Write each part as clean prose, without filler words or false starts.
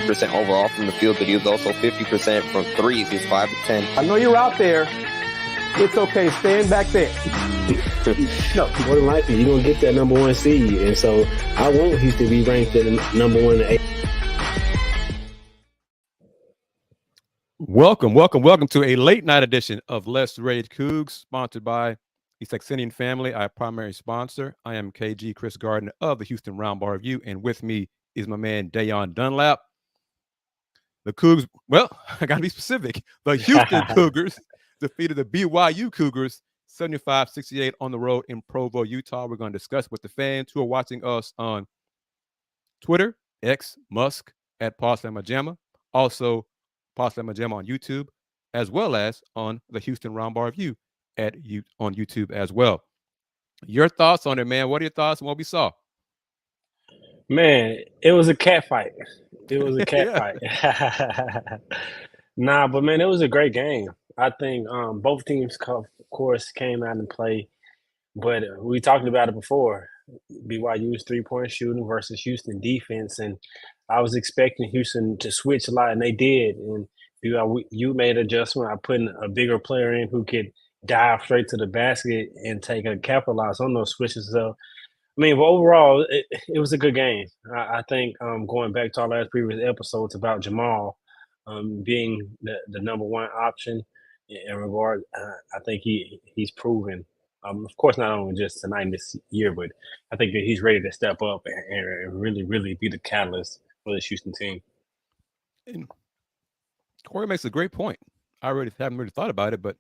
50% overall from the field, but he was also 50% from threes. He was 5 of 10. I know you're out there. It's okay. Stand back there. No, more than likely, you're going to get that number 1 seed. And so I want Houston to be ranked at number 1 and 8. Welcome to a late night edition of Let's Rage Coogs, sponsored by the Saxenian Family, our primary sponsor. I am KG Chris Gardner of the Houston Round Bar Review, and with me is my man Dayon Dunlap. The Cougs, well, I got to be specific. The Houston Cougars defeated the BYU Cougars 75-68 on the road in Provo, Utah. We're going to discuss with the fans who are watching us on Twitter, X, Musk, at Pawslamajama, also Pawslamajama on YouTube, as well as on the Houston Round Bar Review on YouTube as well. Your thoughts on it, man? What are your thoughts on what we saw? Man, it was a cat fight. It was a cat fight. Nah, but man, it was a great game. I think both teams, of course, came out and played. But we talked about it before. BYU's three-point shooting versus Houston defense. And I was expecting Houston to switch a lot, and they did. And BYU made an adjustment by putting a bigger player in who could dive straight to the basket and capitalize on those switches. So, I mean, but overall, it was a good game. I think going back to our last previous episodes about Jamal being the number 1 option in regard, I think he's proven. Of course, not only just tonight this year, but I think that he's ready to step up and really, really be the catalyst for this Houston team. And Corey makes a great point. I haven't really thought about it, but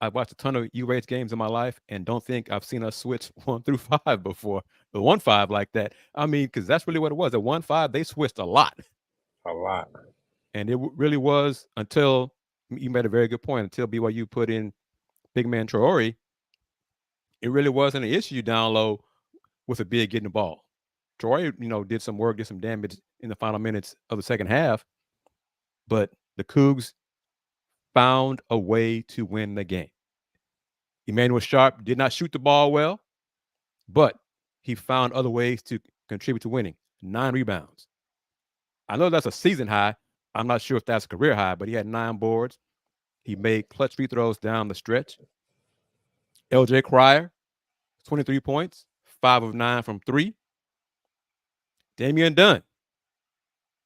I've watched a ton of UH games in my life and don't think I've seen us switch 1 through 5 before. The 1-5 like that. I mean, because that's really what it was. At 1-5, they switched a lot. A lot. And it really was until you made a very good point. Until BYU put in big man Traore, it really wasn't an issue down low with a big getting the ball. Traore, did some work, did some damage in the final minutes of the second half, but the Cougs found a way to win the game. Emmanuel Sharp did not shoot the ball well, but he found other ways to contribute to winning. 9 rebounds. I know that's a season high. I'm not sure if that's a career high, but he had 9 boards. He made clutch free throws down the stretch. LJ Cryer, 23 points, 5 of 9 from 3. Damian Dunn,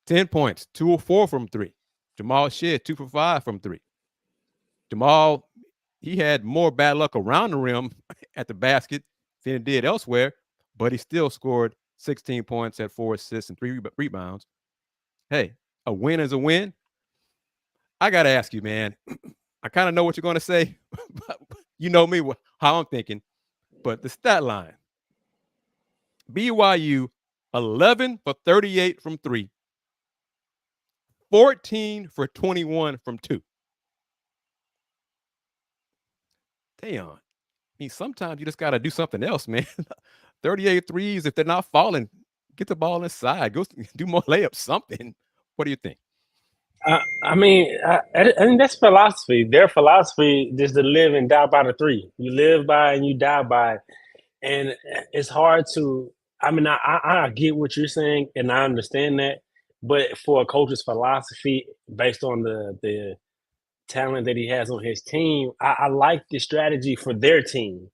10 points, 2 of 4 from 3. Jamal Shead, 2 for 5 from 3. Jamal, he had more bad luck around the rim at the basket than he did elsewhere, but he still scored 16 points, had 4 assists and 3 rebounds. Hey, a win is a win. I got to ask you, man. I kind of know what you're going to say. You know me, how I'm thinking. But the stat line, BYU, 11 for 38 from 3, 14 for 21 from 2. Damn. I mean, sometimes you just got to do something else, man. 38 threes, if they're not falling, get the ball inside. Go do more layups, something. What do you think? I think that's philosophy. Their philosophy is to live and die by the 3. You live by and you die by it. And it's hard to – I get what you're saying, and I understand that. But for a coach's philosophy, based on the talent that he has on his team, I like the strategy for their team,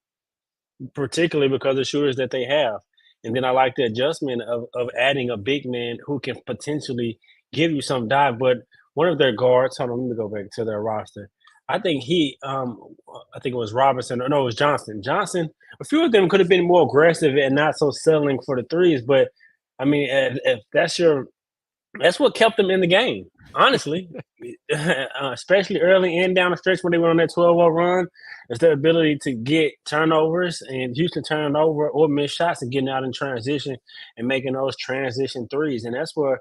particularly because of the shooters that they have. And then I like the adjustment of adding a big man who can potentially give you some dive. But one of their guards, hold on, let me go back to their roster. I think it was Robinson, or no, it was Johnson. Johnson, a few of them could have been more aggressive and not so settling for the threes. But, I mean, if that's what kept them in the game, honestly, especially early and down the stretch when they went on that 12-0 run. It's their ability to get turnovers and Houston turning over or miss shots and getting out in transition and making those transition threes. And that's what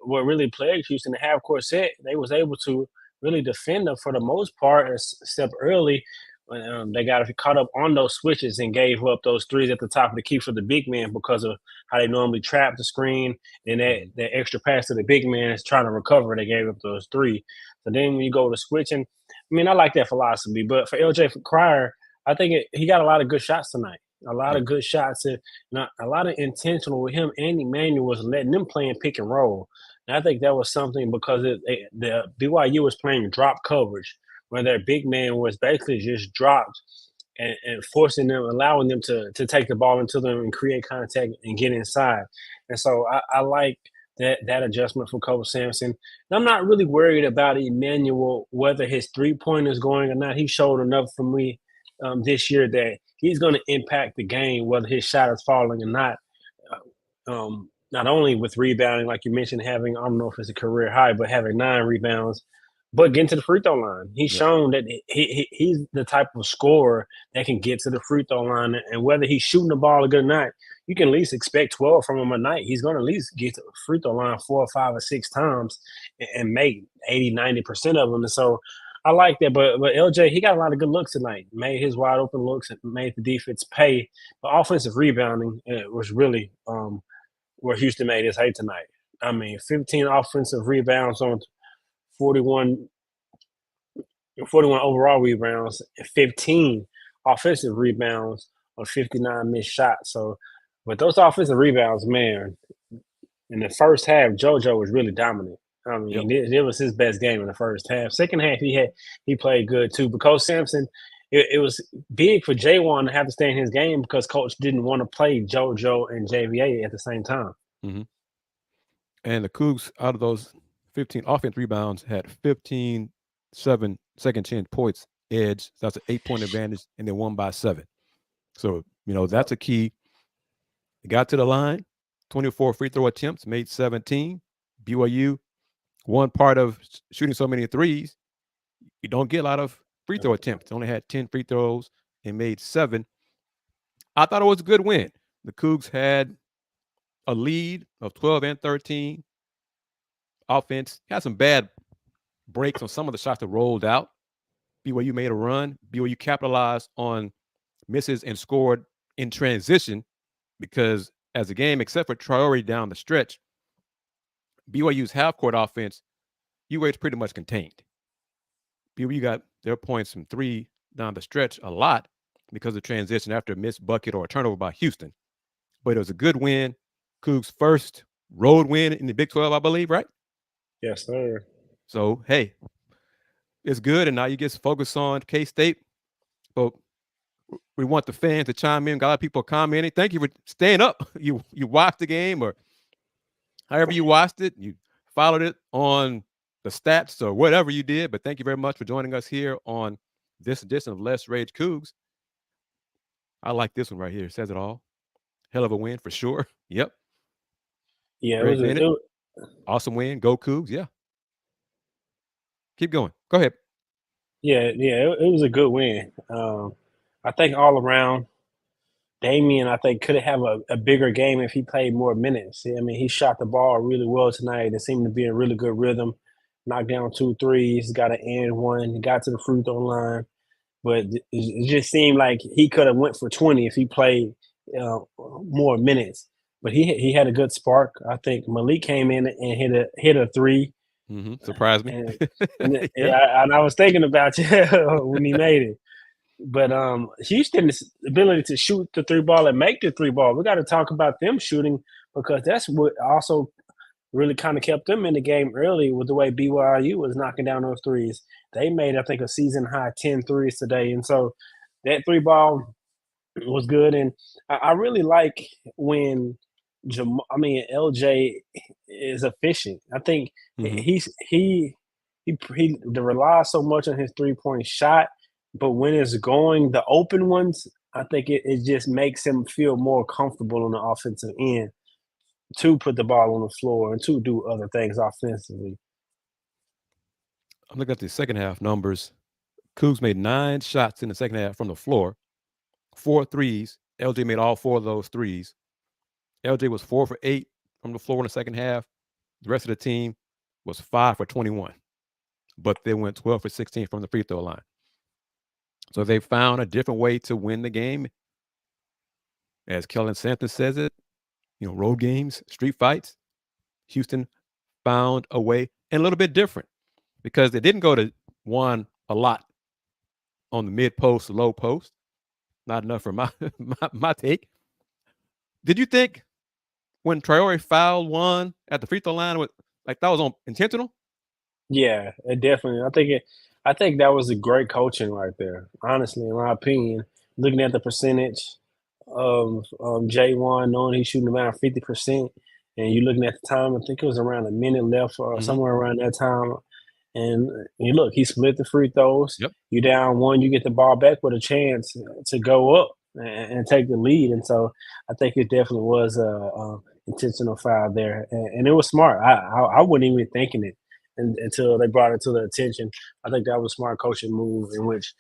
really plagued Houston. The half-court set, they was able to really defend them for the most part, except early. They got caught up on those switches and gave up those threes at the top of the key for the big man because of how they normally trap the screen. And that extra pass to the big man is trying to recover. They gave up those 3. So then when you go to switching, I mean, I like that philosophy. But for LJ Cryer, I think he got a lot of good shots tonight. A lot of good shots. A lot of intentional with him and Emmanuel was letting them play in pick and roll. And I think that was something because the BYU was playing drop coverage, where their big man was basically just dropped and forcing them, allowing them to take the ball into them and create contact and get inside. And so I like that adjustment for Coach Sampson. And I'm not really worried about Emmanuel, whether his 3-pointer is going or not. He showed enough for me this year that he's going to impact the game, whether his shot is falling or not. Not only with rebounding, like you mentioned, having, I don't know if it's a career high, but having 9 rebounds, but getting to the free throw line. He's shown that he's the type of scorer that can get to the free throw line. And whether he's shooting the ball a good night, you can at least expect 12 from him a night. He's going to at least get to the free throw line 4 or 5 or 6 times and make 80, 90% of them. And so I like that. But LJ, he got a lot of good looks tonight. Made his wide open looks and made the defense pay. But offensive rebounding was really where Houston made his hay tonight. I mean, 15 offensive rebounds on 41 overall rebounds, 15 offensive rebounds on 59 missed shots. So, with those offensive rebounds, man, in the first half, JoJo was really dominant. I mean, it was his best game in the first half. Second half, he played good too. But Coach Sampson, it was big for J1 to have to stay in his game because Coach didn't want to play JoJo and JVA at the same time. Mm-hmm. And the Cougs, out of those 15 offense rebounds, had 15 second chance points edge. So that's an 8-point advantage, and they won by 7. So, that's a key. They got to the line, 24 free throw attempts, made 17. BYU, one part of shooting so many threes, you don't get a lot of free throw attempts. They only had 10 free throws and made 7. I thought it was a good win. The Cougs had a lead of 12 and 13. Offense had some bad breaks on some of the shots that rolled out. BYU made a run. BYU capitalized on misses and scored in transition because as a game, except for Traore down the stretch, BYU's half-court offense, UA's pretty much contained. BYU got their points from 3 down the stretch a lot because of transition after a missed bucket or a turnover by Houston. But it was a good win. Cougs' first road win in the Big 12, I believe, right? Yes, sir. So, hey, it's good, and now you get to focus on K-State. But we want the fans to chime in. Got a lot of people commenting. Thank you for staying up. You watched the game, or however you watched it. You followed it on the stats or whatever you did. But thank you very much for joining us here on this edition of Let's Rage Coogs. I like this one right here. It says it all. Hell of a win for sure. Yep. Yeah, it was awesome win. Go Cougs. Yeah. Keep going. Go ahead. Yeah, it was a good win. I think all around, Damian, I think, could have a bigger game if he played more minutes. I mean, he shot the ball really well tonight. It seemed to be in really good rhythm. Knocked down 2 threes, got an and one. He got to the free throw line. But it just seemed like he could have went for 20 if he played more minutes. But he had a good spark. I think Malik came in and hit a 3. Mm-hmm. Surprised me. And I was thinking about you when he made it. But Houston's ability to shoot the 3 ball and make the 3 ball, we got to talk about them shooting because that's what also really kind of kept them in the game early with the way BYU was knocking down those threes. They made, I think, a season-high 10 threes today. And so that 3 ball was good. And I really like when LJ is efficient. I think he relies so much on his 3-point shot, but when it's going, the open ones, I think it just makes him feel more comfortable on the offensive end to put the ball on the floor and to do other things offensively. I'm looking at the second half numbers. Cougs made 9 shots in the second half from the floor, 4 threes. LJ made all 4 of those threes. LJ was 4 for 8 from the floor in the second half. The rest of the team was 5 for 21, but they went 12 for 16 from the free throw line. So they found a different way to win the game. As Kellen Sampson says it, road games, street fights. Houston found a way, and a little bit different because they didn't go to one a lot on the mid post, low post. Not enough for my take. Did you think when Traore fouled one at the free throw line with Like that was intentional? Yeah, it definitely. I think that was a great coaching right there. Honestly, in my opinion, looking at the percentage of J1, knowing he's shooting around 50%, and you looking at the time, I think it was around a minute left or Mhm. somewhere around that time. And you look, he split the free throws. Yep. You down one, you get the ball back with a chance to go up and take the lead. And so I think it definitely was a intentional foul there, and it was smart. I wasn't even thinking it until they brought it to the attention. I think that was a smart coaching move in which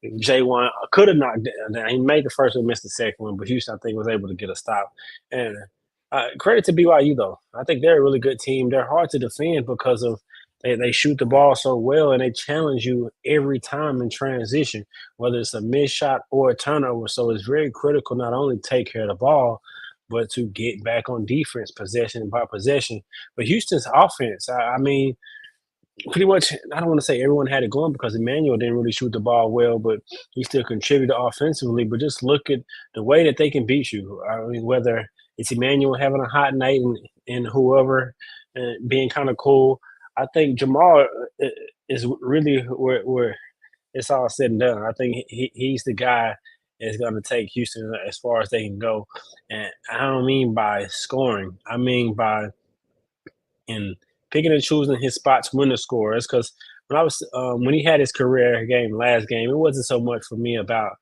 J1 could have knocked down. He made the first one, missed the second one, but Houston, I think, was able to get a stop. And credit to BYU, though. I think they're a really good team. They're hard to defend because of they shoot the ball so well and they challenge you every time in transition, whether it's a missed shot or a turnover. So it's very critical not only to take care of the ball, but to get back on defense, possession by possession. But Houston's offense, I mean, pretty much, I don't want to say everyone had it going because Emmanuel didn't really shoot the ball well, but he still contributed offensively. But just look at the way that they can beat you. I mean, whether it's Emmanuel having a hot night and whoever being kind of cool, I think Jamal is really where it's all said and done. I think he's the guy that's going to take Houston as far as they can go. And I don't mean by scoring, I mean by and picking and choosing his spots when to score. It's because when he had his career game last game, it wasn't so much for me about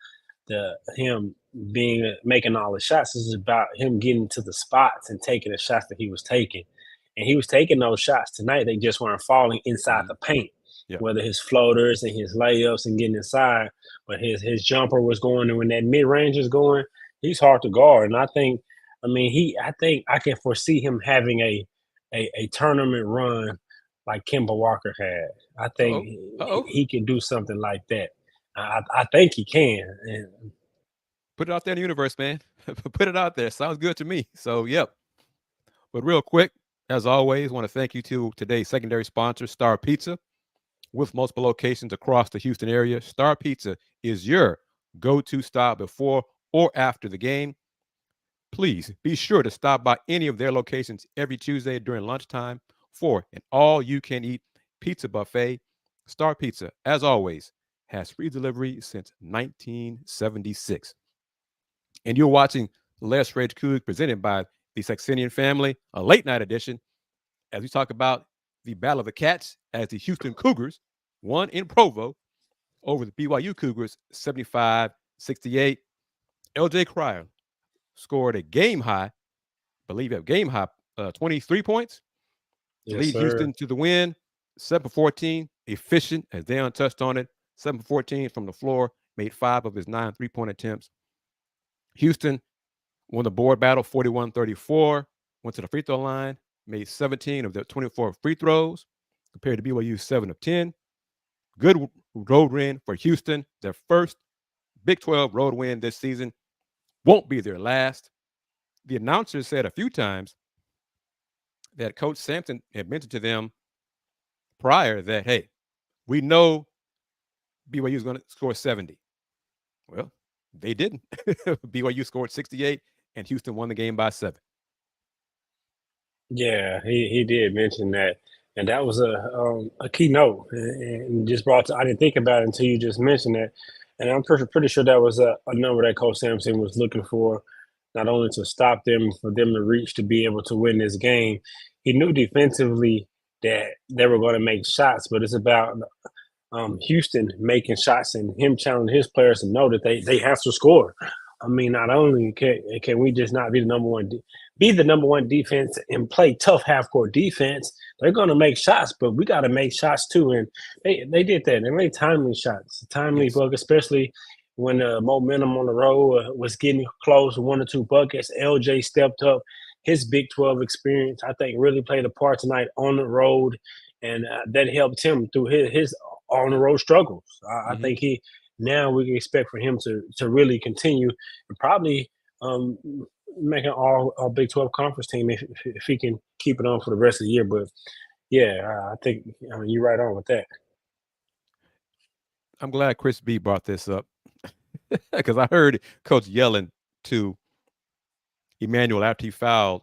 the him being making all the shots. This is about him getting to the spots and taking the shots that he was taking. And he was taking those shots tonight. They just weren't falling inside the paint. Yeah. Whether his floaters and his layups and getting inside, but his jumper was going, and when that mid range is going, he's hard to guard. And I think I can foresee him having a tournament run like Kemba Walker had. I think he can do something like that. I think he can. And Put it out there in the universe, man. Put it out there. Sounds good to me. So, yep. But real quick, as always, want to thank you to today's secondary sponsor, Star Pizza. With multiple locations across the Houston area, Star Pizza is your go-to stop before or after the game. Please be sure to stop by any of their locations every Tuesday during lunchtime for an all-you-can-eat pizza buffet. Star Pizza, as always, has free delivery since 1976. And you're watching Les Rage Coogs presented by the Saxenian Family, a late-night edition, as we talk about the Battle of the Cats as the Houston Cougars won in Provo over the BYU Cougars 75-68. LJ Cryer scored a game high, 23 points to lead Houston to the win. 7-14, efficient, as Deion touched on it. 7-14 from the floor, made 5 of his 9 3-point attempts. Houston won the board battle 41-34, went to the free throw line, made 17 of their 24 free throws, compared to BYU's 7 of 10. Good road win for Houston, their first Big 12 road win this season. Won't be their last. The announcers said a few times that Coach Sampson had mentioned to them prior that, hey, we know BYU is going to score 70. Well, they didn't. BYU scored 68, and Houston won the game by 7. Yeah, he did mention that, and that was a key note, and just brought to, I didn't think about it until you just mentioned it, and I'm pretty sure that was a number that Coach Sampson was looking for, not only to stop them, for them to reach to be able to win this game. He knew defensively that they were going to make shots, but it's about Houston making shots and him challenging his players to know that they have to score. I mean, not only can we just not be the number one defense and play tough half court defense, they're going to make shots, but we got to make shots too. And they did that. They made timely shots, bucket, especially when the momentum on the road was getting close, 1 or 2 buckets. LJ stepped up. His Big 12 experience, I think, really played a part tonight on the road, and that helped him through his on the road struggles. I think now we can expect for him to really continue and probably make an all Big 12 conference team if he can keep it on for the rest of the year. But yeah, I think you're right on with that. I'm glad Chris B brought this up because I heard Coach yelling to Emmanuel after he fouled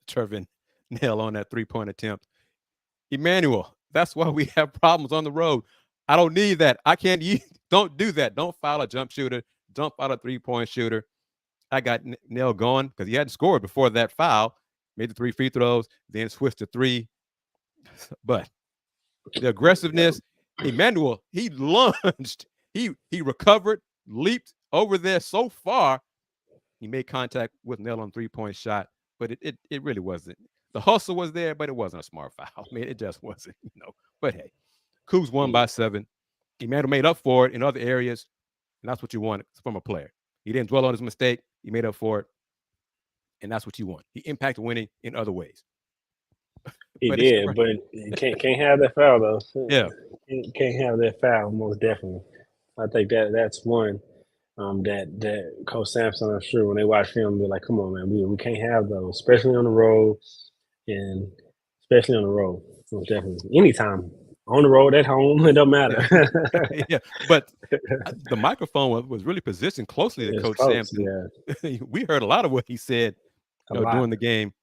Trevin nail on that 3-point attempt. Emmanuel, that's why we have problems on the road. I don't need that. I can't use. Don't do that. Don't foul a jump shooter. Don't foul a 3-point shooter. I got Nell going because he hadn't scored before that foul. Made the 3 free throws, then switched to 3. But the aggressiveness, Emmanuel, he lunged. He recovered, leaped over there so far. He made contact with Nell on 3-point shot, but it really wasn't. The hustle was there, but it wasn't a smart foul. I mean, it just wasn't, But hey, Cougs won by 7. Emmanuel made up for it in other areas, and that's what you want from a player. He didn't dwell on his mistake. He made up for it, and that's what you want. He impacted winning in other ways. He did, but you can't have that foul though. Yeah, can't have that foul. Most definitely, I think that's one that Coach Sampson, I'm sure, when they watch film, be like, "Come on, man, we can't have those, especially on the road, and especially on the road. Most definitely, anytime on the road, at home, it don't matter." Yeah, but the microphone was really positioned closely to Coach Sampson. Yeah. We heard a lot of what he said during the game,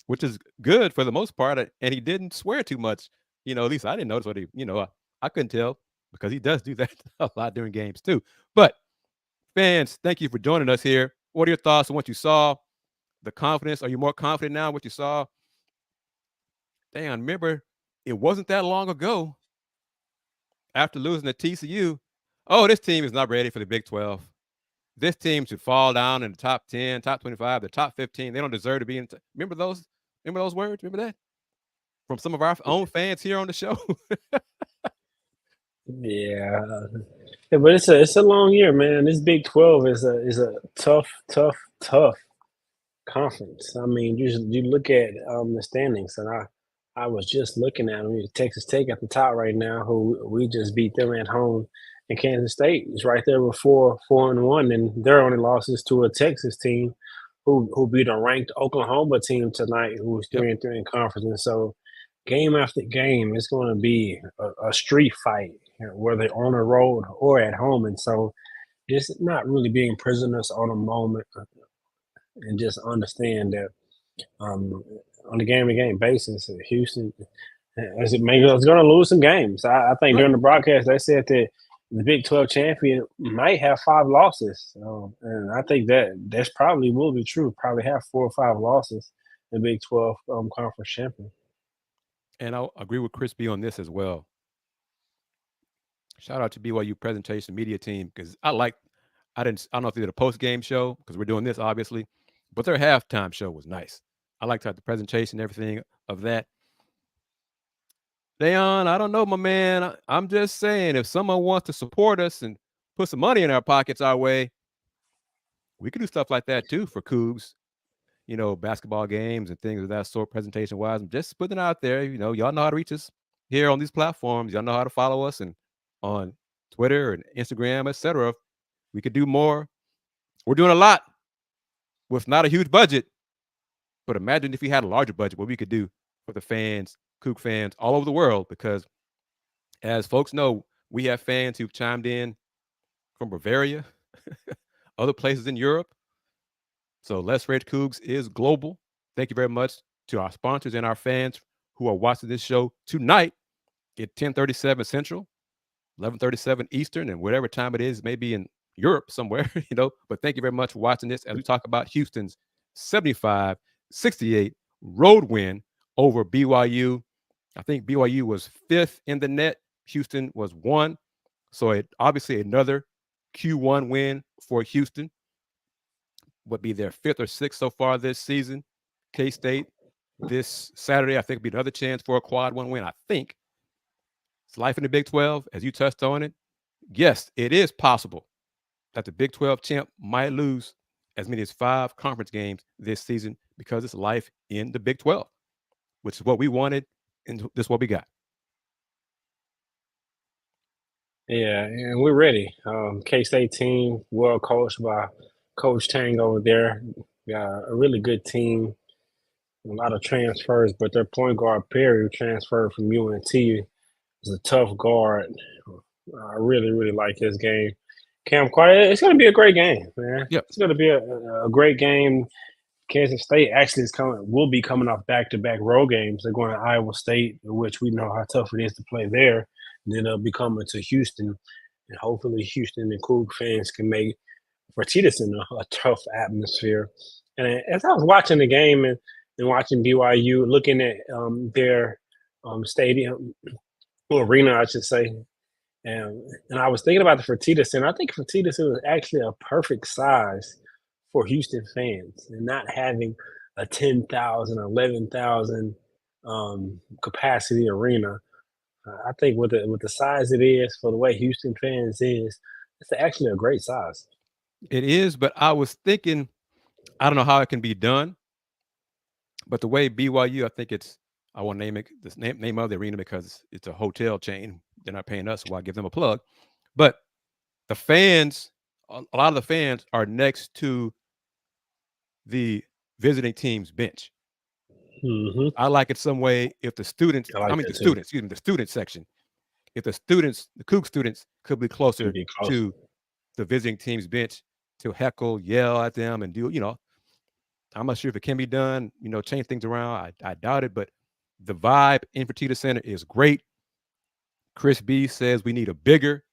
which is good for the most part. And he didn't swear too much. At least I didn't notice what he, I couldn't tell because he does do that a lot during games too. But fans, thank you for joining us here. What are your thoughts on what you saw? The confidence? Are you more confident now in what you saw? Dang, remember, it wasn't that long ago after losing to TCU. Oh, this team is not ready for the Big 12. This team should fall down in the top 10, top 25, the top 15. They don't deserve to be in. Remember those words? Remember that? From some of our own fans here on the show. Yeah, but it's a long year, man. This Big 12 is a tough conference. I mean, you look at the standings, and I was just looking at them. Texas Tech at the top right now, who we just beat them at home, and Kansas State is right there with 4-1, and their only losses to a Texas team who beat a ranked Oklahoma team tonight, who was 3-3 in conference. And so, game after game, it's going to be a street fight, whether on the road or at home. And so, just not really being prisoners on a moment, and just understand that on a game-to-game basis, Houston is going to lose some games. I think during the broadcast they said that the Big 12 champion might have 5 losses, and I think that's probably will be true. Probably have 4 or 5 losses in the Big 12 conference champion. And I'll agree with Chris B on this as well. Shout out to BYU presentation media team because I don't know if they did a post-game show because we're doing this obviously, but their halftime show was nice. I liked how the presentation, everything of that. Dayon, I don't know, my man. I'm just saying, if someone wants to support us and put some money in our pockets our way, we could do stuff like that too for Cougs, basketball games and things of that sort, presentation-wise. I'm just putting it out there. Y'all know how to reach us here on these platforms. Y'all know how to follow us and on Twitter and Instagram, etc. We could do more. We're doing a lot with not a huge budget, but imagine if we had a larger budget, what we could do for the fans, Coug fans all over the world, because as folks know, we have fans who've chimed in from Bavaria, other places in Europe. So Let's Rage Coogs is global. Thank you very much to our sponsors and our fans who are watching this show tonight at 10:37 Central, 11:37 Eastern, and whatever time it is, maybe in Europe somewhere, But thank you very much for watching this as we talk about Houston's 75-68 road win over BYU. I think BYU was 5th in the net. Houston was 1. So obviously another Q1 win for Houston. Would be their 5th or 6th so far this season. K-State this Saturday, I think, would be another chance for a quad 1 win. I think it's life in the Big 12, as you touched on it. Yes, it is possible that the Big 12 champ might lose as many as 5 conference games this season because it's life in the Big 12, which is what we wanted, and this is what we got. Yeah, and we're ready. K-State team, well coached by Coach Tang over there. Got a really good team. A lot of transfers, but their point guard Perry, who transferred from UNT, is a tough guard. I really, really like his game. Cam Carter, it's going to be a great game, man. Yep. It's going to be a great game. Kansas State actually will be coming off back-to-back road games. They're going to Iowa State, which we know how tough it is to play there. And then they'll be coming to Houston, and hopefully Houston and Coug fans can make Fertitta Center a tough atmosphere. And as I was watching the game and watching BYU, looking at their stadium or arena, I should say, and I was thinking about the Fertitta Center. I think Fertitta Center is actually a perfect size for Houston fans, and not having a 10,000, 11,000 capacity arena. I think with the size it is for the way Houston fans is, it's actually a great size. It is, but I was thinking, I don't know how it can be done, but the way BYU, I think I won't name it the name of the arena because it's a hotel chain. They're not paying us, so I give them a plug. But the fans, a lot of the fans are next to the visiting team's bench. Mm-hmm. I like it some way if the student section, if the Coug students could be closer to the visiting team's bench to heckle, yell at them, and do, I'm not sure if it can be done, change things around. I doubt it, but the vibe in Fertitta Center is great. Chris B says we need a bigger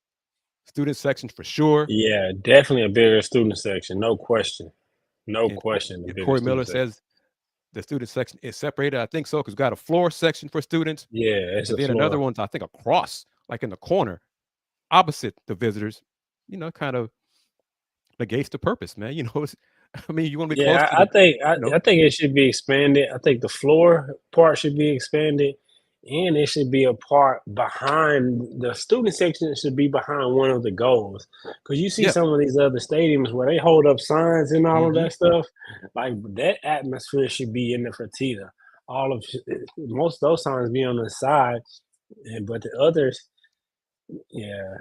student section for sure. Yeah, definitely a bigger student section, no question. No question. Corey Miller says the student section is separated. I think so, because we've got a floor section for students. Yeah, it's and then another one's, I think, across, like in the corner, opposite the visitors. Kind of negates the purpose, man. You want to be close to I think it should be expanded. I think the floor part should be expanded, and it should be a part behind the student section. It should be behind one of the goals, because you see some of these other stadiums where they hold up signs and all of that stuff. Like, that atmosphere should be in the Fertitta. Most of those signs be on the side, but the others. Yeah,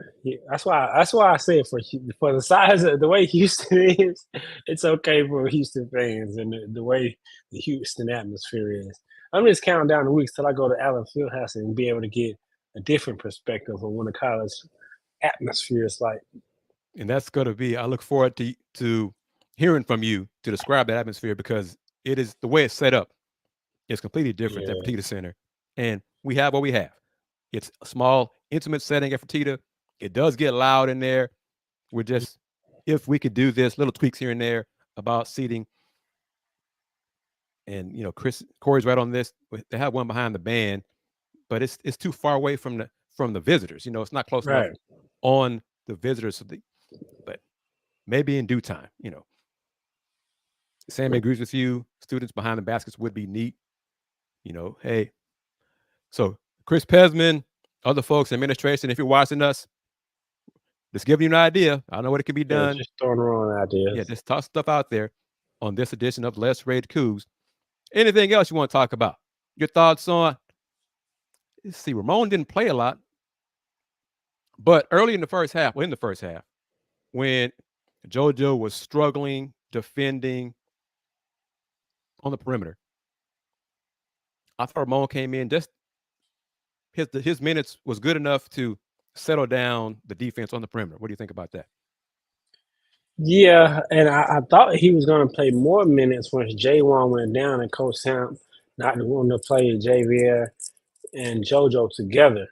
that's why I say for the size of the way Houston is, it's okay for Houston fans, and the way the Houston atmosphere is. I'm just counting down the weeks till I go to Allen Fieldhouse and be able to get a different perspective of what the college atmosphere is like. And that's going to be, I look forward to hearing from you to describe that atmosphere, because it is the way it's set up. It's completely different than Fertitta Center, and we have what we have. It's a small, intimate setting at Fertitta. It does get loud in there. We're just, if we could do this, little tweaks here and there about seating. And Corey's right on this. They have one behind the band, but it's too far away from the visitors. It's not close enough on the visitors. But maybe in due time. Sam agrees with you. Students behind the baskets would be neat. Hey. So Chris Pesman, other folks, administration, if you're watching us, just giving you an idea. I don't know what it can be done. Just throwing around ideas. Yeah, just toss stuff out there on this edition of Let's Rage Coogs. Anything else you want to talk about? Your thoughts on? Let's see, Ramon didn't play a lot, but early in the first half, when JoJo was struggling defending on the perimeter, I thought Ramon came in, just his minutes was good enough to settle down the defense on the perimeter. What do you think about that? Yeah, and I thought he was going to play more minutes once J1 went down and Coach Sam not wanting to play Javier and JoJo together.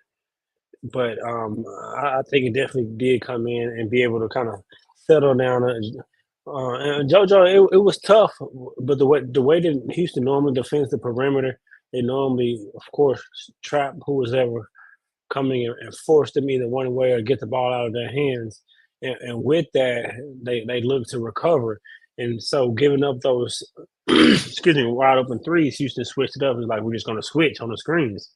But I think it definitely did come in and be able to kind of settle down. And JoJo, it was tough, but the way that Houston normally defends the perimeter, they normally, of course, trap who was ever coming and force them either one way or get the ball out of their hands. And with that, they look to recover. And so giving up those, wide open threes, Houston switched it up. It's like, we're just going to switch on the screens.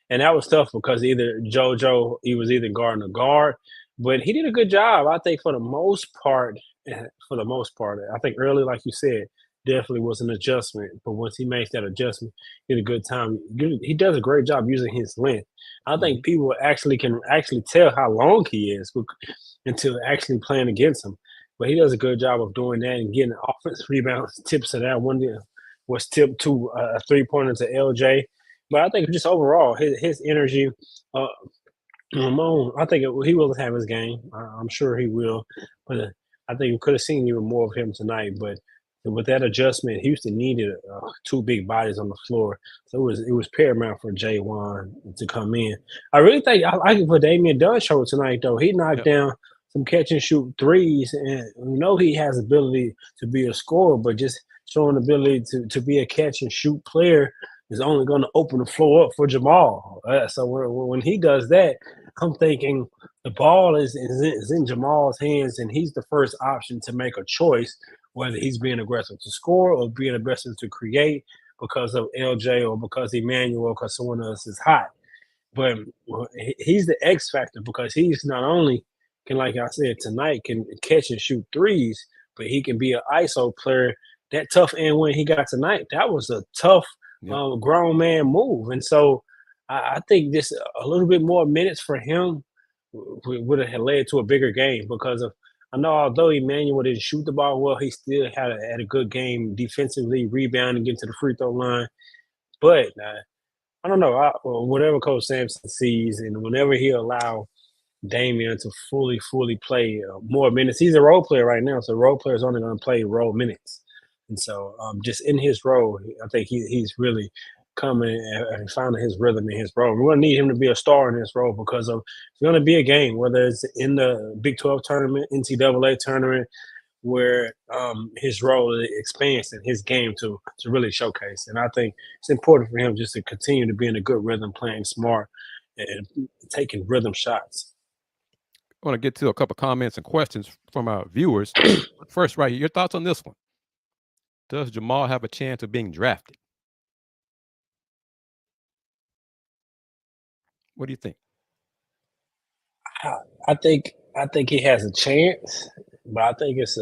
And that was tough because either JoJo, he was either guarding a guard, but he did a good job, I think, for the most part. I think early, like you said, definitely was an adjustment. But once he makes that adjustment, he did a good time. He does a great job using his length. I think people can tell how long he is until actually playing against him. But he does a good job of doing that and getting offensive rebounds, tips of that. One was tipped to a three-pointer to LJ. But I think just overall, his energy, Ramon, I think he will have his game. I'm sure he will. But I think we could have seen even more of him tonight. But with that adjustment, Houston needed 2 big bodies on the floor. So it was paramount for Jaywan to come in. I really think I like it for Damian Dunn show tonight, though. He knocked down some catch and shoot threes, and we know he has ability to be a scorer, but just showing ability to be a catch and shoot player is only going to open the floor up for Jamal. So when he does that, I'm thinking the ball is in Jamal's hands, and he's the first option to make a choice, whether he's being aggressive to score or being aggressive to create because of LJ or because Emmanuel, because someone else is hot. But he's the X factor because he's not only can, like I said tonight, can catch and shoot threes, but he can be an ISO player. That tough end when he got tonight, that was a tough grown man move. And so I think this a little bit more minutes for him would have led to a bigger game because of I know although Emmanuel didn't shoot the ball well, he still had a good game defensively, rebounding, getting to the free throw line. But I don't know. Whatever Coach Sampson sees, and whenever he allow Damian to fully play more minutes, he's a role player right now. So role players only going to play role minutes, and so just in his role, I think he's really coming and finding his rhythm in his role. We're going to need him to be a star in this role because it's going to be a game, whether it's in the Big 12 tournament, NCAA tournament, where his role expands and his game to really showcase. And I think it's important for him just to continue to be in a good rhythm, playing smart and taking rhythm shots. I want to get to a couple comments and questions from our viewers. First, right here, your thoughts on this one. Does Jamal have a chance of being drafted? What do you think? I think he has a chance, but I think it's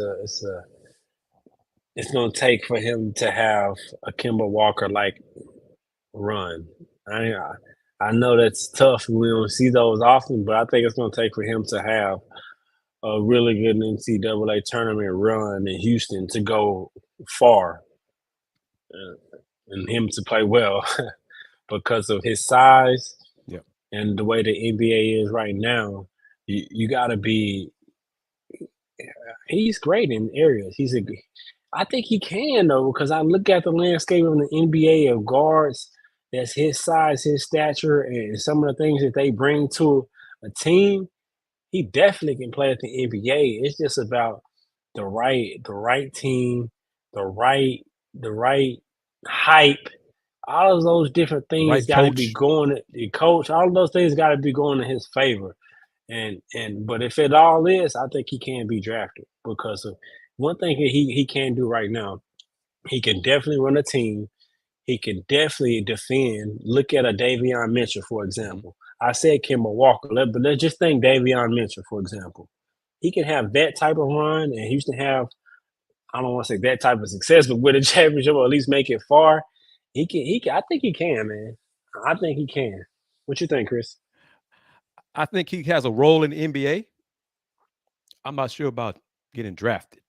going to take for him to have a Kemba Walker like run. I know that's tough. We don't see those often, but I think it's going to take for him to have a really good NCAA tournament run in Houston to go far and him to play well because of his size and the way the NBA is right now. You got to be – he's great in areas. I think he can, though, because I look at the landscape of the NBA of guards that's his size, his stature, and some of the things that they bring to a team. He definitely can play at the NBA. It's just about the right team, the right hype. All of those different things got to be going. The coach, all of those things got to be going in his favor. But if it all is, I think he can be drafted because of one thing he can do right now. He can definitely run a team. He can definitely defend. Look at a Davion Mitchell, for example. I said Kemba Walker, but let's just think Davion Mitchell, for example. He can have that type of run, and Houston have, I don't want to say that type of success, but with a championship or at least make it far. I think he can, man. I think he can. What you think, Chris? I think he has a role in the NBA. I'm not sure about getting drafted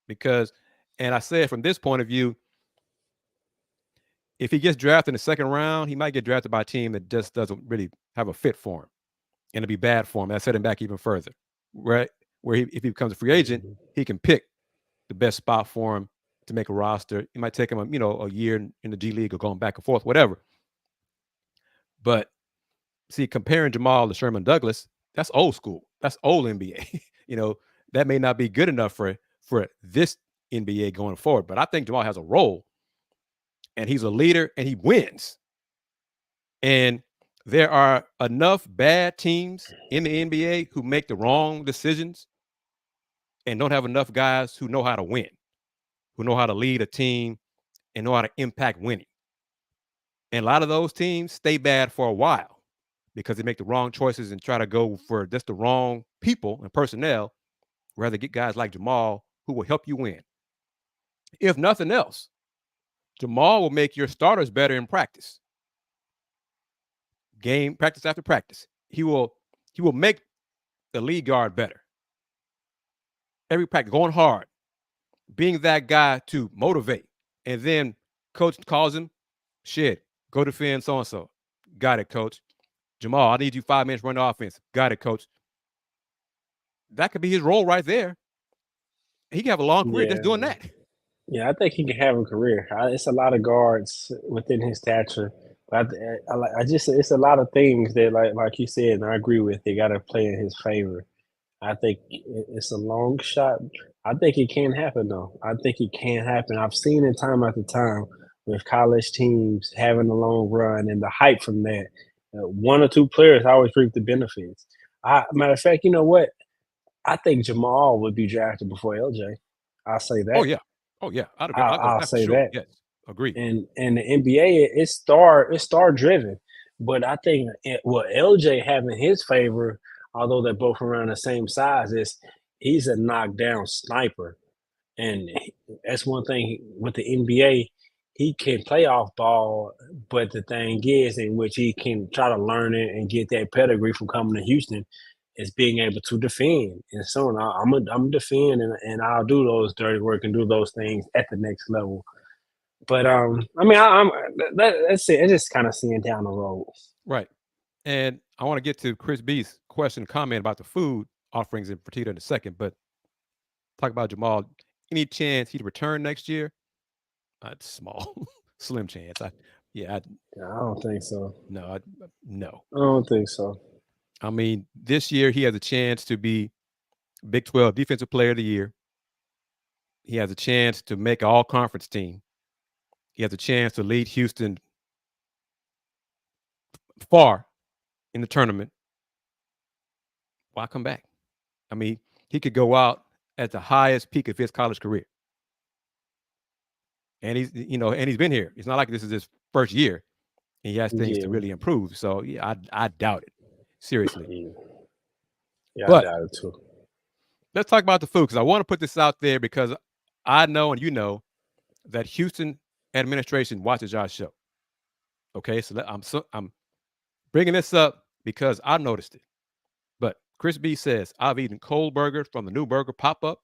because, and I said from this point of view, if he gets drafted in the second round, he might get drafted by a team that just doesn't really have a fit for him, and it'll be bad for him. That set him back even further, right? Where if he becomes a free agent, he can pick the best spot for him to make a roster. It might take him, a year in the G League or going back and forth, whatever. But see, comparing Jamal to Sherman Douglas, that's old school. That's old NBA. That may not be good enough for this NBA going forward. But I think Jamal has a role, and he's a leader, and he wins. And there are enough bad teams in the NBA who make the wrong decisions and don't have enough guys who know how to win, who know how to lead a team and know how to impact winning. And a lot of those teams stay bad for a while because they make the wrong choices and try to go for just the wrong people and personnel, rather get guys like Jamal who will help you win. If nothing else, Jamal will make your starters better in practice. Practice after practice. He will make the lead guard better. Every practice, going hard, being that guy to motivate. And then coach calls him, Shead, go defend so-and-so. Got it, coach. Jamal, I need you 5 minutes run the offense. Got it, coach. That could be his role right there. He can have a long career just doing that. Yeah, I think he can have a career. It's a lot of guards within his stature. But I just it's a lot of things that like you said, and I agree with. They got to play in his favor. I think it's a long shot. I think it can happen though. I think it can happen. I've seen it time after time with college teams having a long run and the hype from that. One or two players always reap the benefits. Matter of fact, you know what? I think Jamal would be drafted before LJ. I'll say Oh that. yeah, oh yeah. I'd agree. I'll, I go I'll that for say sure. that. Yes, agreed. And the NBA it's star driven, but I think what LJ have in his favor, although they're both around the same size, is he's a knockdown sniper, and that's one thing with the NBA. He can play off ball, but the thing is, in which he can try to learn it and get that pedigree from coming to Houston, is being able to defend. And so I'm a defend, and I'll do those dirty work and do those things at the next level. But I mean, that's it. It's just kind of seeing down the road. Right. And I want to get to Chris B's question, comment about the food offerings in Fertitta in a second, but talk about Jamal. Any chance he'd return next year? It's small, slim chance. I don't think so. no. I don't think so. I mean, this year he has a chance to be Big 12 Defensive Player of the Year. He has a chance to make an all-conference team. He has a chance to lead Houston far in the tournament. Why come back? I mean, he could go out at the highest peak of his college career. And he's been here. It's not like this is his first year. And he has things to really improve. So yeah, I doubt it. Seriously. Yeah, but I doubt it too. Let's talk about the food, because I want to put this out there because I know and you know that Houston administration watches our show. Okay, so I'm bringing this up because I noticed it. But Chris B says, I've eaten cold burgers from the new burger pop-up,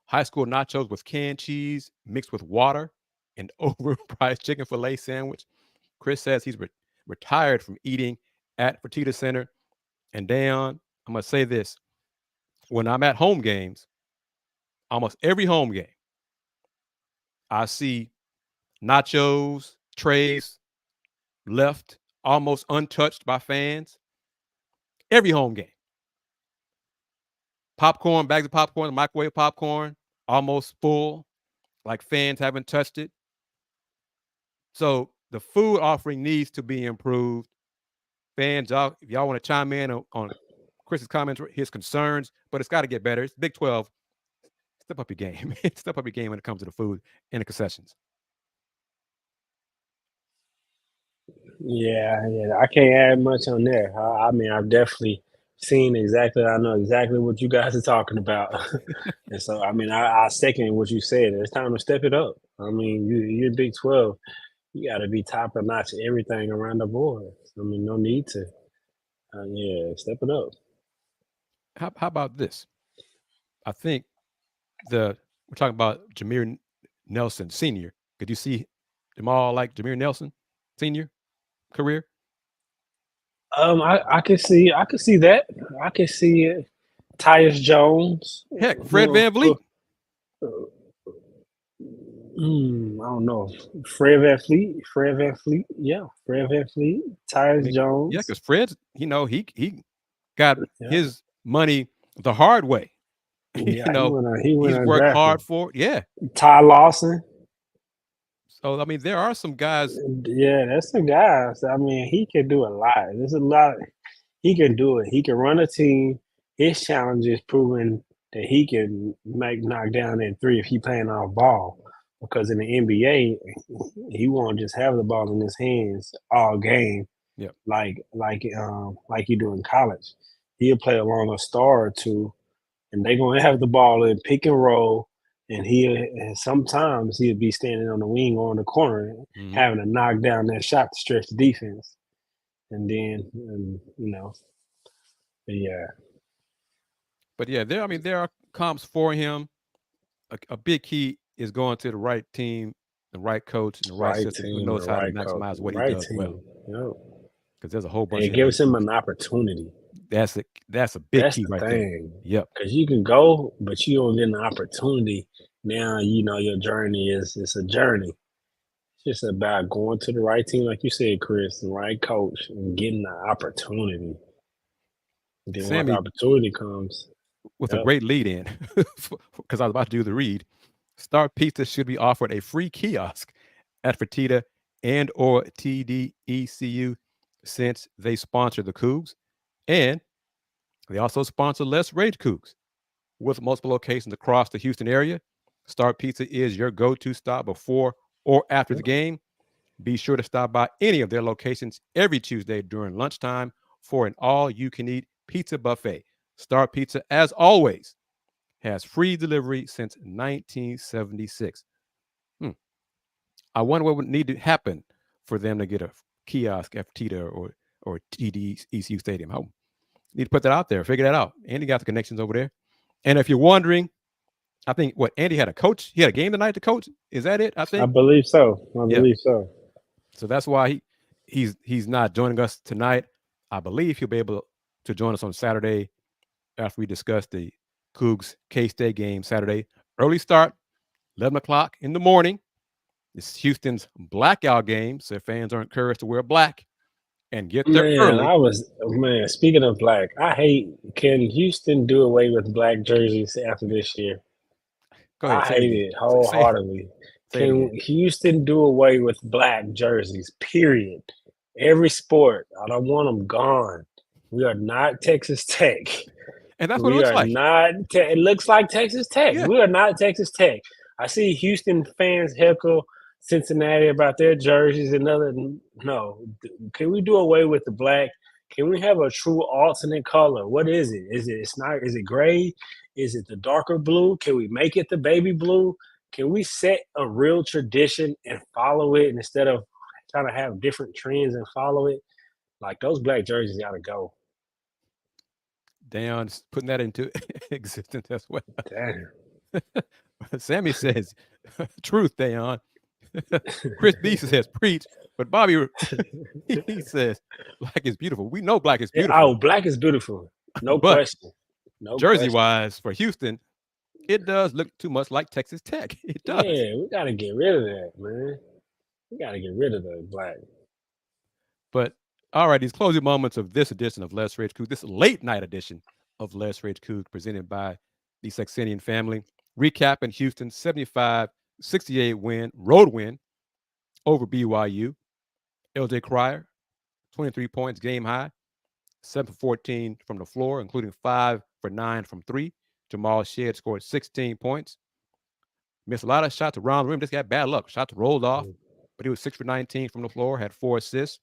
high school nachos with canned cheese mixed with water, and overpriced chicken filet sandwich. Chris says he's retired from eating at Fertitta Center. And Dan, I'm going to say this. When I'm at home games, almost every home game, I see nachos, trays left almost untouched by fans. Every home game. Popcorn, bags of popcorn, microwave popcorn, almost full, like fans haven't touched it. So the food offering needs to be improved. Fans, if y'all want to chime in on Chris's comments, his concerns, but it's got to get better. It's Big 12. Step up your game. Step up your game when it comes to the food and the concessions. Yeah, I can't add much on there. I mean, I've definitely seen exactly. I know exactly what you guys are talking about, and so I mean, I second what you said. It's time to step it up. I mean, you're Big 12. You got to be top of notch everything around the board. I mean, no need to. Step it up. How about this? I think we're talking about Jameer Nelson Sr. Could you see Jamal like Jameer Nelson Sr. career? I can see that. I can see it. Tyus Jones. Heck, Fred VanVleet. I don't know. Fred VanVleet. Yeah, Fred VanVleet. Tyus Jones. Yeah, because Fred, he got his money the hard way. Yeah, he's worked hard for it. Yeah. Ty Lawson. So I mean, there are some guys. Yeah, there's some guys. I mean, he can do a lot. There's a lot. He can do it. He can run a team. His challenge is proving that he can knock down that three if he playing off ball. Because in the NBA, he won't just have the ball in his hands all game. Yeah. Like you do in college. He'll play along a star or two, and they're gonna have the ball in pick and roll. And sometimes he'll be standing on the wing or in the corner, having to knock down that shot to stretch the defense. And then, yeah. But yeah, there are comps for him. A big key is going to the right team, the right coach, and the right system who knows how to maximize what he does well. Because there's a whole bunch. It gives him an opportunity. That's a big key right there. Yep. Because you can go, but you don't get an opportunity now you know your journey is it's a journey. It's just about going to the right team, like you said, Chris, the right coach, and getting the opportunity. Then once the Sammy, opportunity comes, with a yep. great lead in, because I was about to do the read. Star Pizza should be offered a free kiosk at Fertitta and or TDECU since they sponsor the Cougs. And they also sponsor Les Rage Coogs. With multiple locations across the Houston area, Star Pizza is your go-to stop before or after the game. Be sure to stop by any of their locations every Tuesday during lunchtime for an all-you-can-eat pizza buffet. Star Pizza, as always, has free delivery since 1976. I wonder what would need to happen for them to get a kiosk at Fertitta or TDECU Stadium. I need to put that out there, figure that out. Andy got the connections over there. And if you're wondering, I think Andy had a coach. He had a game tonight to coach. Is that it? I I think. believe so. I Yeah. believe so. So that's why he's not joining us tonight. I believe he'll be able to join us on Saturday after we discuss the Cougs K-State game Saturday. Early start, 11 o'clock in the morning. It's Houston's blackout game, so fans are encouraged to wear black and get there early. Speaking of black, can Houston do away with black jerseys after this year? Go ahead, I say it hate again. it wholeheartedly. Say it Can again. Houston do away with black jerseys? Period. Every sport. I don't want them gone. We are not Texas Tech. And that's what it We looks are like. not. It looks like Texas Tech. Yeah. We are not Texas Tech. I see Houston fans heckle Cincinnati about their jerseys and other. No, can we do away with the black? Can we have a true alternate color? What is it? Is it? It's not. Is it gray? Is it the darker blue? Can we make it the baby blue? Can we set a real tradition and follow it instead of trying to have different trends and follow it? Like those black jerseys got to go. Dion's putting that into existence as well. Damn. Sammy says, truth, Dion. Chris B says, preach. But Bobby, he says, black is beautiful. We know black is beautiful. Oh, black is beautiful. No But question. No jersey-wise, for Houston, it does look too much like Texas Tech. It does. Yeah, we got to get rid of that, man. We got to get rid of the black. But all right, these closing moments of this edition of Les Rage Coogs, this late night edition of Les Rage Coogs, presented by the Saxenian Family, recapping Houston's 75-68 road win over BYU. LJ Cryer, 23 points, game high, 7 for 14 from the floor, including 5 for 9 from 3. Jamal Shead scored 16 points. Missed a lot of shots around the rim. Just got bad luck. Shots rolled off, but he was 6 for 19 from the floor, had 4 assists.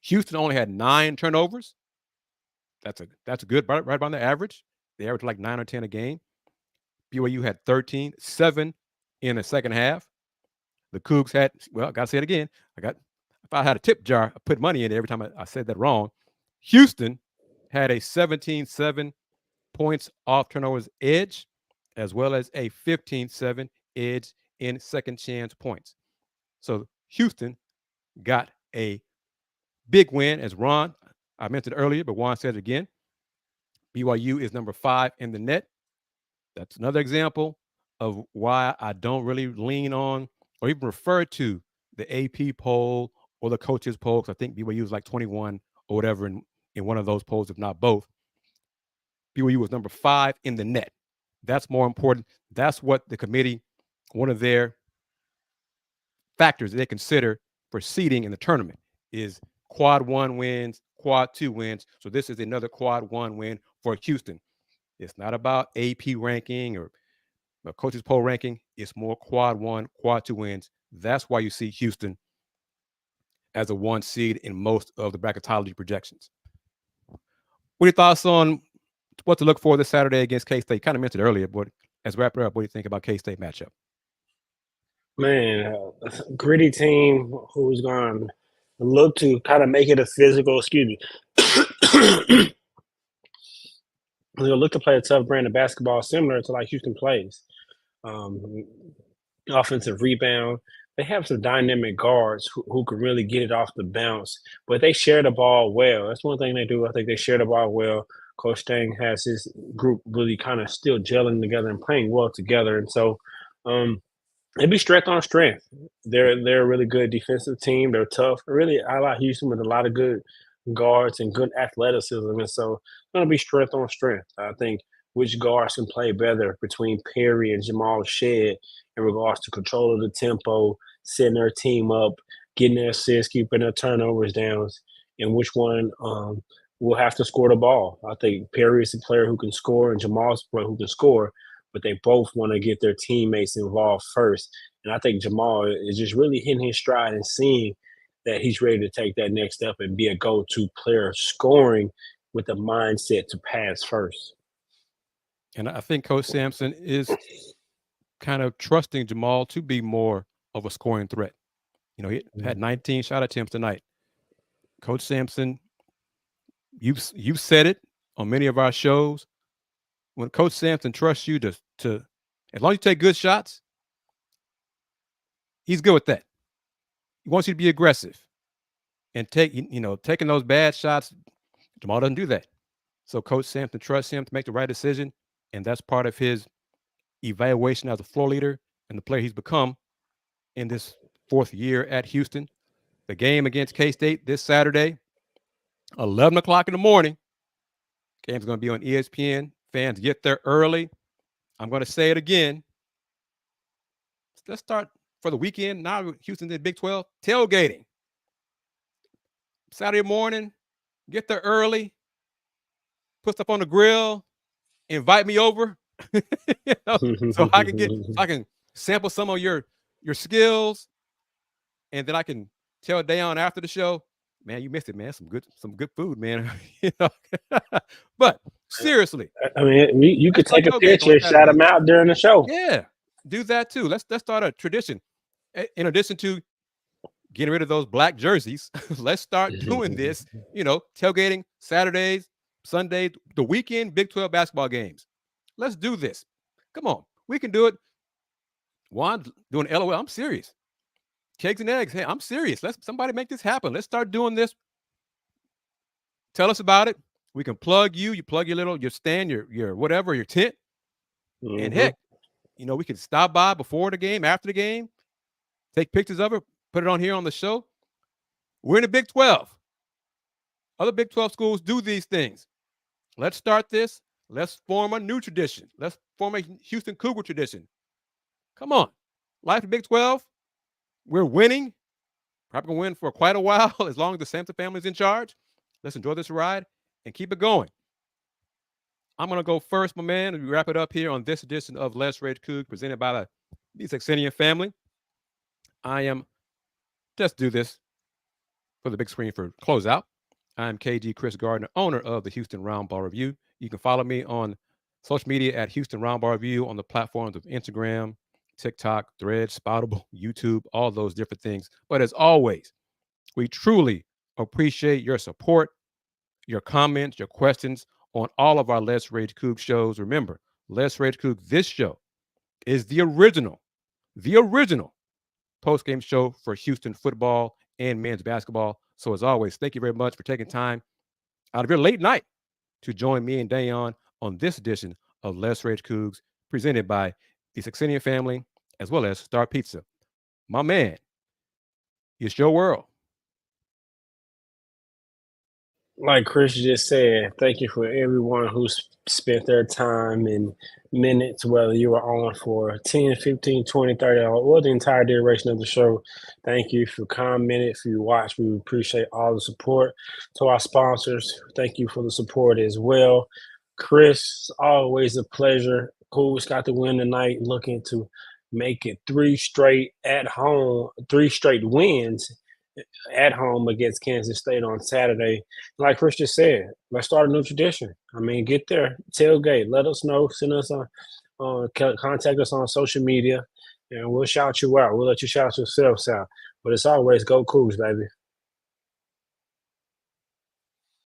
Houston only had 9 turnovers. That's good, right around the average. They average like 9 or 10 a game. BYU had 13, 7 in the second half. The Cougs had, well, I got to say it again. If I had a tip jar, I put money in it every time I said that wrong. Houston had a 17-7 points off turnovers edge, as well as a 15-7 edge in second chance points. So Houston got a big win, as I mentioned earlier, but Juan said it again. BYU is number 5 in the net. That's another example of why I don't really lean on or even refer to the AP poll or the coaches poll, because I think BYU is like 21 or whatever in one of those polls, if not both. BYU was number 5 in the net. That's more important. That's what the committee, one of their factors they consider for seeding in the tournament is quad 1 wins, quad 2 wins. So this is another quad 1 win for Houston. It's not about AP ranking or coaches poll ranking. It's more quad 1, quad 2 wins. That's why you see Houston as a 1 seed in most of the bracketology projections. What are your thoughts on what to look for this Saturday against K-State? You kind of mentioned earlier, but as we wrap it up, what do you think about K-State matchup? Man, a gritty team who's going to look to kind of make it a physical, excuse me. They're going to look to play a tough brand of basketball similar to like Houston plays. Offensive rebound. They have some dynamic guards who can really get it off the bounce, but they share the ball well. That's one thing they do. I think they share the ball well. Coach Stang has his group really kind of still gelling together and playing well together. And so It'd be strength on strength. They're a really good defensive team. They're tough. Really, I like Houston with a lot of good guards and good athleticism, and so it's gonna be strength on strength. I think which guards can play better between Perry and Jamal Shead in regards to control of the tempo, setting their team up, getting their assists, keeping their turnovers down, and which one will have to score the ball. I think Perry is a player who can score, and Jamal's a player who can score, but they both want to get their teammates involved first. And I think Jamal is just really hitting his stride and seeing that he's ready to take that next step and be a go-to player, scoring with the mindset to pass first. And I think Coach Sampson is kind of trusting Jamal to be more of a scoring threat. You know, he had 19 shot attempts tonight. Coach Sampson, you've said it on many of our shows. When Coach Sampson trusts you to as long as you take good shots, he's good with that. He wants you to be aggressive and taking those bad shots. Jamal doesn't do that. So Coach Sampson trusts him to make the right decision, and that's part of his evaluation as a floor leader and the player he's become in this 4th year at Houston. The game against K-State this Saturday, 11 o'clock in the morning. Game's going to be on ESPN. Fans, get there early. I'm going to say it again. Let's start for the weekend. Now Houston's in Big 12. Tailgating. Saturday morning, get there early. Put stuff on the grill. Invite me over. So I can sample some of your skills. And then I can tell Dayon after the show, man, you missed it, man. Some good food, man. But seriously, I mean, you could take a picture and shout them out during the show. Yeah, do that too. Let's start a tradition. In addition to getting rid of those black jerseys, let's start doing this. Tailgating Saturdays, Sundays, the weekend Big 12 basketball games. Let's do this. Come on, we can do it. Juan doing LOL. I'm serious. Kegs and eggs. Hey, I'm serious. Let's somebody make this happen. Let's start doing this. Tell us about it. We can plug you. You plug your stand, your whatever, your tent. And heck, we can stop by before the game, after the game, take pictures of it, put it on here on the show. We're in the Big 12. Other Big 12 schools do these things. Let's start this. Let's form a new tradition. Let's form a Houston Cougar tradition. Come on. Life in Big 12. We're winning. Probably going to win for quite a while as long as the Sampson family is in charge. Let's enjoy this ride and keep it going. I'm going to go first, my man, and we wrap it up here on this edition of Let's Rage Coogs presented by the Saxenian Family. Let's do this for the big screen for closeout. I'm KG Chris Gardner, owner of the Houston Roundball Review. You can follow me on social media at Houston Roundball Review on the platforms of Instagram, TikTok, Threads, Spoutable, YouTube, all those different things. But as always, we truly appreciate your support, your comments, your questions on all of our Let's Rage Coogs shows. Remember, Let's Rage Coogs, this show is the original post-game show for Houston football and men's basketball. So as always, thank you very much for taking time out of your late night to join me and Dayon on this edition of Let's Rage Coogs presented by the Saxenian Family as well as Star Pizza. My man, it's your world. Like Chris just said, thank you for everyone who's spent their time and minutes, whether you were on for 10, 15, 20, 30, or the entire duration of the show. Thank you for commenting, for you watch. We appreciate all the support. To our sponsors, thank you for the support as well. Chris, always a pleasure. Cougs got the win tonight, looking to make it 3 straight wins at home against Kansas State on Saturday. Like Chris just said, let's start a new tradition. I mean, get there, tailgate, let us know, send us contact us on social media, and we'll shout you out. We'll let you shout yourselves out. But as always, go Cougs, baby.